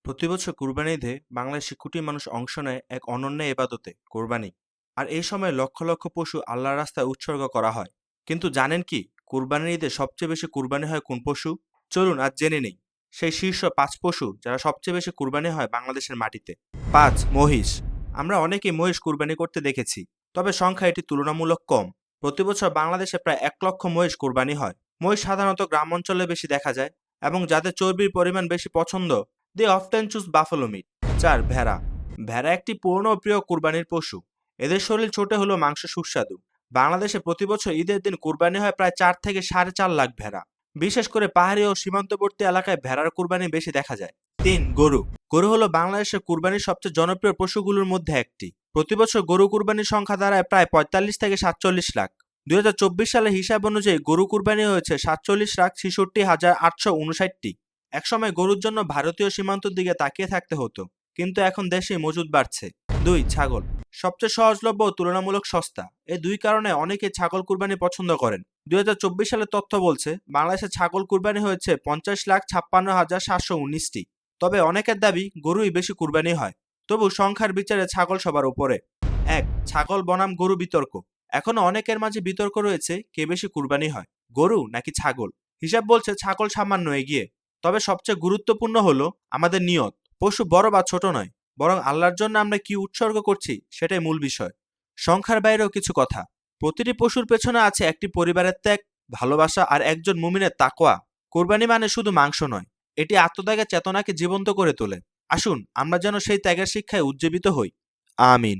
প্রতিবছর কুরবানি ঈদে বাংলাদেশের কোটি মানুষ অংশ নেয় এক অনন্য ইবাদতে কোরবানি। আর এই সময় লক্ষ লক্ষ পশু আল্লাহর রাস্তায় উৎসর্গ করা হয়। কিন্তু জানেন কি, কুরবানির ঈদে সবচেয়ে বেশি কুরবানি হয় কোন পশু? চলুন আজ জেনে নেই সেই শীর্ষ 5 পশু যারা সবচেয়ে বেশি কুরবানি হয় বাংলাদেশের মাটিতে। 5, মহিষ। আমরা অনেকেই মহিষ কুরবানি করতে দেখেছি, তবে সংখ্যা এটি তুলনামূলক কম। প্রতি বছর বাংলাদেশে প্রায় 1 লক্ষ মহিষ কুরবানি হয়। মহিষ সাধারণত গ্রাম অঞ্চলে বেশি দেখা যায়, এবং যাদের চর্বির পরিমাণ বেশি পছন্দ, দে অফটেন চুজ বাফেলো মিট। 4, ভেড়া। ভেড়া একটি পুরনো ও প্রিয় কুরবানির পশু। এদের শরীর ছোট হলেও মাংস সুস্বাদু। বাংলাদেশে প্রতি বছর ঈদের দিন কুরবানি হয় প্রায় 4 থেকে 4.5 লাখ ভেড়া। বিশেষ করে পাহাড়ি ও সীমান্তবর্তী এলাকায় ভেড়ার কুরবানি বেশি দেখা যায়। 3, গরু। গরু হলো বাংলাদেশের কুরবানির সবচেয়ে জনপ্রিয় পশুগুলোর মধ্যে একটি। প্রতি বছর গরু কুরবানির সংখ্যা দাঁড়ায় প্রায় 45 থেকে 47 লাখ। 2024 সালের হিসাব অনুযায়ী গরু কুরবানি হয়েছে 47,66,859টি। একসময় গরুর জন্য ভারতীয় সীমান্তের দিকে তাকিয়ে থাকতে হতো, কিন্তু এখন দেশে মজুদ বাড়ছে। 2, ছাগল। সবচেয়ে সহজলভ্য ও তুলনামূলক সস্তা। এই দুই কারণে অনেকে ছাগল কুরবানি পছন্দ করেন। 2024 সালের তথ্য বলছে বাংলাদেশে ছাগল কুরবানি হয়েছে 50,56,719টি। তবে অনেকের দাবি গরুই বেশি কুরবানি হয়। তবু সংখ্যার বিচারে ছাগল সবার উপরে। 1, ছাগল বনাম গরু বিতর্ক। এখনো অনেকের মাঝে বিতর্ক রয়েছে কে বেশি কুরবানি হয়, গরু নাকি ছাগল। হিসাব বলছে ছাগল সামান্য এগিয়ে। তবে সবচেয়ে গুরুত্বপূর্ণ হলো আমাদের নিয়ত। পশু বড় বা ছোট নয়, বরং আল্লাহর জন্য আমরা কি উৎসর্গ করছি সেটাই মূল বিষয়। সংখ্যার বাইরেও কিছু কথা। প্রতিটি পশুর পেছনে আছে একটি পরিবারের ত্যাগ, ভালোবাসা আর একজন মুমিনের তাকওয়া। কোরবানি মানে শুধু মাংস নয়, এটি আত্মত্যাগের চেতনাকে জীবন্ত করে তোলে। আসুন আমরা যেন সেই ত্যাগের শিক্ষায় উজ্জীবিত হই। আমিন।